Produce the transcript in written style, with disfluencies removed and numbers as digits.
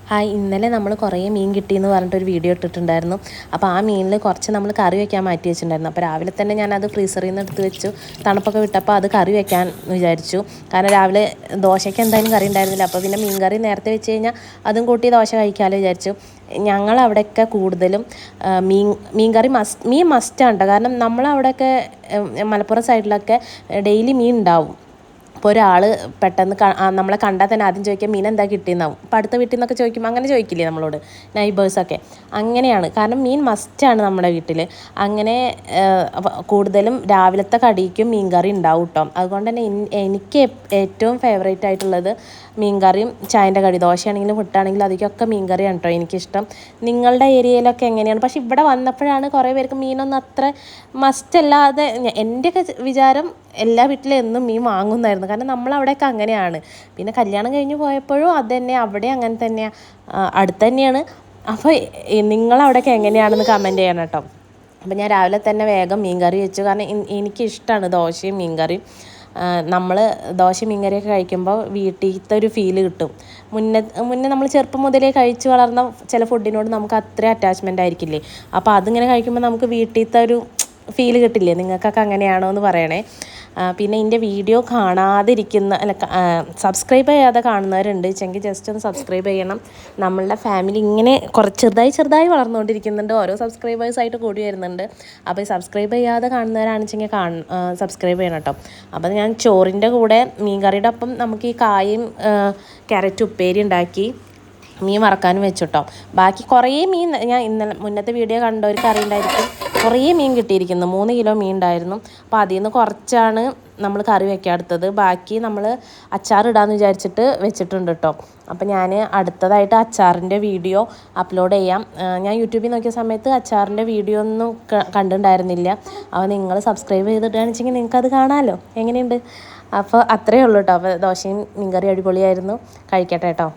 Hi, ഇന്നലെ നമ്മൾ കുറേ മീൻ കിട്ടിയെന്ന് പറഞ്ഞിട്ടൊരു വീഡിയോ ഇട്ടിട്ടുണ്ടായിരുന്നു. അപ്പോൾ ആ മീനിൽ കുറച്ച് നമ്മൾ കറി വയ്ക്കാൻ മാറ്റി വെച്ചിട്ടുണ്ടായിരുന്നു. അപ്പോൾ രാവിലെ തന്നെ ഞാനത് ഫ്രീസറിൽ നിന്ന് എടുത്ത് വെച്ചു. തണുപ്പൊക്കെ വിട്ടപ്പോൾ അത് കറി വയ്ക്കാൻ വിചാരിച്ചു. കാരണം രാവിലെ ദോശയ്ക്ക് എന്തായാലും കറി ഉണ്ടായിരുന്നില്ല. അപ്പോൾ പിന്നെ മീൻ കറി നേരത്തെ വെച്ച് കഴിഞ്ഞാൽ അതും കൂട്ടി ദോശ കഴിക്കാമല്ലോ വിചാരിച്ചു. ഞങ്ങളവിടെയൊക്കെ കൂടുതലും മീൻ കറി മീൻ മസ്റ്റാണ് കേട്ടോ. കാരണം നമ്മളവിടെയൊക്കെ മലപ്പുറം സൈഡിലൊക്കെ ഡെയിലി മീൻ ഉണ്ടാവും. ഇപ്പോൾ ഒരാൾ പെട്ടെന്ന് നമ്മളെ കണ്ടാൽ തന്നെ ആദ്യം ചോദിക്കുക മീൻ എന്താ കിട്ടിയെന്നാവും. ഇപ്പോൾ അടുത്ത വീട്ടിൽ നിന്നൊക്കെ ചോദിക്കുമ്പോൾ അങ്ങനെ ചോദിക്കില്ലേ നമ്മളോട്, നൈബേഴ്സൊക്കെ. അങ്ങനെയാണ്, കാരണം മീൻ മസ്റ്റാണ് നമ്മുടെ വീട്ടിൽ. അങ്ങനെ കൂടുതലും രാവിലത്തെ കടിക്കും മീൻ കറി ഉണ്ടാവും കേട്ടോ. അതുകൊണ്ട് തന്നെ എനിക്ക് ഏറ്റവും ഫേവറേറ്റ് ആയിട്ടുള്ളത് മീൻ കറിയും ചായൻ്റെ കടി, ദോശയാണെങ്കിലും പുട്ടാണെങ്കിലും അതിക്കൊക്കെ മീൻ കറിയാണ് കേട്ടോ എനിക്കിഷ്ടം. നിങ്ങളുടെ ഏരിയയിലൊക്കെ എങ്ങനെയാണ്? പക്ഷെ ഇവിടെ വന്നപ്പോഴാണ് കുറേ പേർക്ക് മീനൊന്നും അത്ര മസ്റ്റ് അല്ലാതെ, എൻ്റെയൊക്കെ വിചാരം എല്ലാ വീട്ടിലും എന്നും മീൻ വാങ്ങുന്നതായിരുന്നു. കാരണം നമ്മളവിടെയൊക്കെ അങ്ങനെയാണ്. പിന്നെ കല്യാണം കഴിഞ്ഞ് പോയപ്പോഴും അത് തന്നെ, അവിടെ അങ്ങനെ തന്നെയാണ്, അടുത്ത് തന്നെയാണ്. അപ്പോൾ നിങ്ങളവിടെയൊക്കെ എങ്ങനെയാണെന്ന് കമൻറ്റ് ചെയ്യണം കേട്ടോ. അപ്പോൾ ഞാൻ രാവിലെ തന്നെ വേഗം മീൻ കറി വെച്ചു. കാരണം എനിക്കിഷ്ടമാണ് ദോശയും മീൻ കറിയും. നമ്മൾ ദോശ മീൻ കറിയൊക്കെ കഴിക്കുമ്പോൾ വീട്ടിലത്തെ ഒരു ഫീല് കിട്ടും. മുന്നേ നമ്മൾ ചെറുപ്പം മുതലേ കഴിച്ച് വളർന്ന ചില ഫുഡിനോട് നമുക്ക് അത്ര അറ്റാച്ച്മെൻ്റ് ആയിരിക്കില്ലേ. അപ്പോൾ അതിങ്ങനെ കഴിക്കുമ്പോൾ നമുക്ക് വീട്ടിലത്തെ ഒരു ഫീല് കിട്ടില്ലേ? നിങ്ങൾക്കൊക്കെ അങ്ങനെയാണോ എന്ന് പറയണേ. പിന്നെ എൻ്റെ വീഡിയോ സബ്സ്ക്രൈബ് ചെയ്യാതെ കാണുന്നവരുണ്ട് വെച്ചെങ്കിൽ ജസ്റ്റ് ഒന്ന് സബ്സ്ക്രൈബ് ചെയ്യണം. നമ്മളുടെ ഫാമിലി ഇങ്ങനെ ചെറുതായി വളർന്നുകൊണ്ടിരിക്കുന്നുണ്ട്. ഓരോ സബ്സ്ക്രൈബേഴ്സായിട്ട് കൂടി വരുന്നുണ്ട്. അപ്പോൾ ഈ സബ്സ്ക്രൈബ് ചെയ്യാതെ കാണുന്നവരാണെന്നുവെച്ചെങ്കിൽ സബ്സ്ക്രൈബ് ചെയ്യണം കേട്ടോ. അപ്പോൾ ഞാൻ ചോറിൻ്റെ കൂടെ മീൻ കറിയുടെ ഒപ്പം നമുക്ക് ഈ കായും ക്യാരറ്റ് ഉപ്പേരി ഉണ്ടാക്കി മീൻ വറക്കാനും വെച്ചിട്ടോ. ബാക്കി കുറേ മീൻ ഞാൻ മുന്നത്തെ വീഡിയോ കണ്ടവർക്ക് അറിയുണ്ടായിരിക്കും. കുറേ മീൻ കിട്ടിയിരിക്കുന്നു, 3 കിലോ മീൻ ഉണ്ടായിരുന്നു. അപ്പോൾ അതിൽ നിന്ന് കുറച്ചാണ് നമ്മൾ കറി വെക്കാൻ എടുത്തത്. ബാക്കി നമ്മൾ അച്ചാറിടാമെന്ന് വിചാരിച്ചിട്ട് വെച്ചിട്ടുണ്ട് കേട്ടോ. അപ്പോൾ ഞാൻ അടുത്തതായിട്ട് അച്ചാറിൻ്റെ വീഡിയോ അപ്ലോഡ് ചെയ്യാം. ഞാൻ യൂട്യൂബിൽ നോക്കിയ സമയത്ത് അച്ചാറിൻ്റെ വീഡിയോ ഒന്നും കണ്ടിട്ടുണ്ടായിരുന്നില്ല. അപ്പോൾ നിങ്ങൾ സബ്സ്ക്രൈബ് ചെയ്തിട്ടാണെന്ന് വെച്ചെങ്കിൽ നിങ്ങൾക്കത് കാണാമല്ലോ എങ്ങനെയുണ്ട്. അപ്പോൾ അത്രയേ ഉള്ളൂ കേട്ടോ. അപ്പോൾ ദോശയും മീൻ കറി അടിപൊളിയായിരുന്നു. കഴിക്കട്ടെ കേട്ടോ.